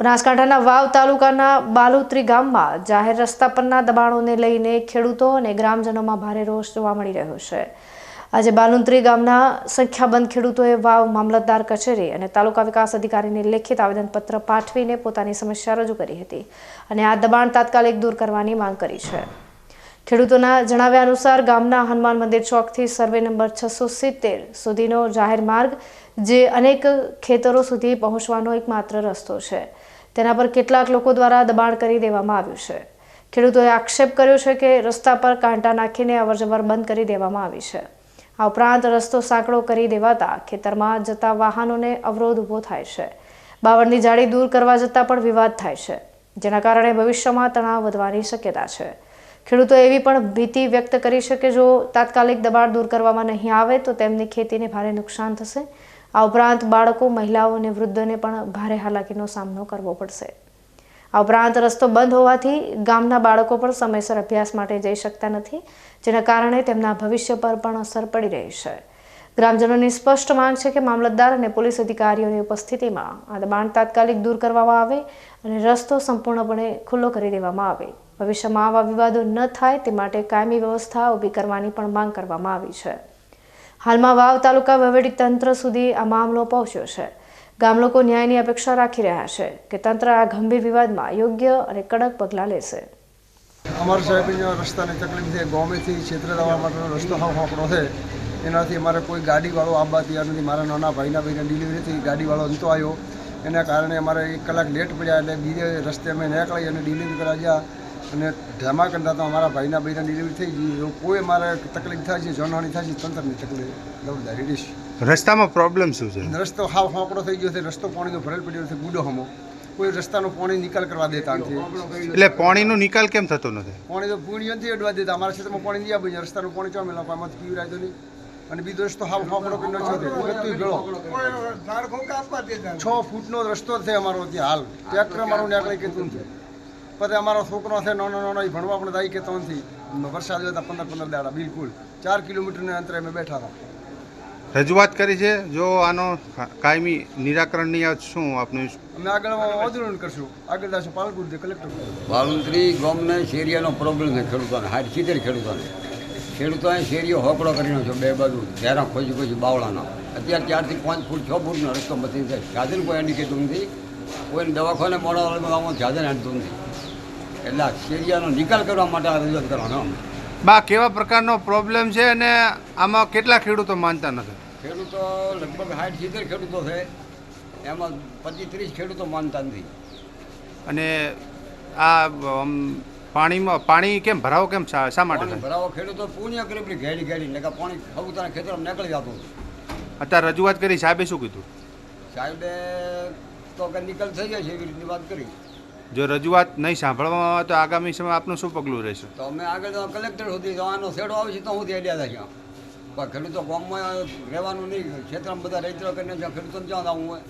બનાસકાંઠાના વાવ તાલુકાના બાલુત્રી ગામમાં જાહેર રસ્તા પરના દબાણોને લઈને ખેડૂતો અને ગ્રામજનોમાં ભારે રોષ જોવા મળી રહ્યો છે। આજે બાલુત્રી ગામના સંખ્યાબંધ ખેડૂતોએ વાવ મામલતદાર કચેરી અને તાલુકા વિકાસ અધિકારીને લેખિત આવેદનપત્ર પાઠવીને પોતાની સમસ્યા રજૂ કરી હતી અને આ દબાણ તાત્કાલિક દૂર કરવાની માંગ કરી છે। ખેડૂતોના જણાવ્યા અનુસાર ગામના હનુમાન મંદિર ચોકથી સર્વે નંબર 670 સુધીનો જાહેર માર્ગ જે અનેક ખેતરો સુધી પહોંચવાનો એકમાત્ર રસ્તો છે, તેના પર કેટલાક લોકો દ્વારા દબાણ કરી દેવામાં આવ્યું છે। ખેડૂતોએ આક્ષેપ કર્યો છે કે રસ્તા પર કાંટા નાખીને અવરજવર બંધ કરી દેવામાં આવી છે। આ ઉપરાંત રસ્તો સાંકડો કરી દેવાતા ખેતરમાં જતા વાહનોને અવરોધ ઊભો થાય છે। બાવળની જાળી દૂર કરવા જતાં પણ વિવાદ થાય છે, જેના કારણે ભવિષ્યમાં તણાવ વધવાની શક્યતા છે। ખેડૂતોએ એવી પણ ભીતિ વ્યક્ત કરી છે કે જો તાત્કાલિક દબાણ દૂર કરવામાં નહીં આવે તો તેમની ખેતીને ભારે નુકસાન થશે। આ ઉપરાંત બાળકો, મહિલાઓ અને વૃદ્ધોને પણ ભારે હાલાકીનો સામનો કરવો પડશે। આ ઉપરાંત રસ્તો બંધ હોવાથી ગામના બાળકો પણ સમયસર અભ્યાસ માટે જઈ શકતા નથી, જેના કારણે તેમના ભવિષ્ય પર પણ અસર પડી રહી છે। ગ્રામજનોની સ્પષ્ટ માંગ છે કે મામલતદાર અને પોલીસ અધિકારીઓની ઉપસ્થિતિમાં આ દબાણ તાત્કાલિક દૂર કરવામાં આવે અને રસ્તો સંપૂર્ણપણે ખુલ્લો કરી દેવામાં આવે। ભવિષ્યમાં આવા વિવાદો ન થાય તે માટે કાયમી વ્યવસ્થા ઊભી કરવાની પણ માંગ કરવામાં આવી છે। હાલમાં વાવ તાલુકા વહીવટીતંત્ર સુધી આ મામલો પહોંચ્યો છે। ગામ લોકો ન્યાયની અપેક્ષા રાખી રહ્યા છે કે તંત્ર આ ગંભીર વિવાદમાં યોગ્ય અને કડક પગલાં લેશે। અમારા સાહેબનો રસ્તાની તકલીફ છે, ગામેથી ક્ષેત્ર જવા માટેનો રસ્તો હાંકડો છે, એનાથી અમારે કોઈ ગાડીવાળો આવવા તૈયાર નથી। મારા નાના ભાઈના ડિલિવરી થઈ, ગાડીવાળો નહોતો આવ્યો, એના કારણે અમારે 1 કલાક લેટ પડ્યા એટલે બીજે રસ્તે અમે નીકળી અને ડિલિવરી કરવા ગયા અને ધમા કરતા તો અમારા ભાઈના ડિલિવરી થઈ ગઈ। કોઈ અમારે તકલીફ થાય છે, જાનહાની થાય છે, તંત્રની તકલીફ જવાબદારી રહેશે। રસ્તામાં પ્રોબ્લેમ શું છે? રસ્તો હાવ હાંકડો થઈ ગયો છે, રસ્તો પાણીનો ભરેલ પડ્યો છે, ગુડો હમો કોઈ રસ્તાનો પાણી નિકાલ કરવા દેતા નથી। એટલે પાણીનો નિકાલ કેમ થતો નથી? પાણી તો પૂણી નથી અડવા દેતા। અમારા ક્ષેત્રમાં પાણી નહીં આવે, રસ્તાનું પાણી ચામે લોકો આમાં પીવરાય તો નહીં અને બીજો રસ્તો હાવ હાંકડો કરી નાખ્યો છે, બધું ગળો 6 ફૂટનો રસ્તો છે અમારો ત્યાં હાલ। ટ્રેક્ટર અમારું નીકળી કેતું નથી, પછી અમારો છોકરો છે નાનો એ ભણવા પણ જાય કેતો નથી। વરસાદ હતા 15 દાડા બિલકુલ 4 કિલોમીટરના અંતરે અમે બેઠા હતા। રજૂઆત કરી છે, જો આનો કાયમી નિરાકરણ નહીં આવે શું આપનું? અમે આગળ આંદોલન કરશું, આગળ જશું પાલનપુર કલેક્ટર। બાલુત્રી ગામના શેરિયાનો પ્રોબ્લેમ છે ખેડૂતોને, 60-70 ખેડૂતોને શેરીઓ હોકડો કરીને છે, બે બાજુ ઘેરા ખોજી બાવળાના। અત્યારે 4 થી 5 ફૂટ 6 ફૂટનો રસ્તો બધી જાય, સાધન કોઈ અડીકેતું નથી, કોઈને દવાખાને મોડા સાધન હાલતું નથી, એટલે શેરિયાનો નિકાલ કરવા માટે આ રજૂઆત કરવાનો। બા કેવા પ્રકારનો પ્રોબ્લેમ છે અને આમાં કેટલા ખેડૂતો માનતા નથી? ખેડૂતો લગભગ 60-70 ખેડૂતો છે, એમાં 25-30 ખેડૂતો માનતા નથી। અને આ પાણી કેમ ભરાવો કેમ શા માટે થાય? ભરાવો ખેડૂતો પુણ્ય કરી ઘેડી ને પાણી ખેડૂતોના ખેતરમાં નીકળી જતું। અત્યારે રજૂઆત કરી, સાહેબે શું કીધું? સાહેબે તો કે નિકાલ થઈ જાય છે એવી રીતની વાત કરી। જો રજૂઆત નહીં સાંભળવામાં આવે તો આગામી સમય આપનું શું પગલું રહેશે? તો અમે આગળ કલેક્ટર સુધી આનો શેડો આવશે તો સુધી આઈડિયા થશે, પણ ખેડૂતો ગામમાં રહેવાનું નહીં, ક્ષેત્રમાં બધા રહીતરો કરીને ખેડૂતોને ક્યાં જવું હોય।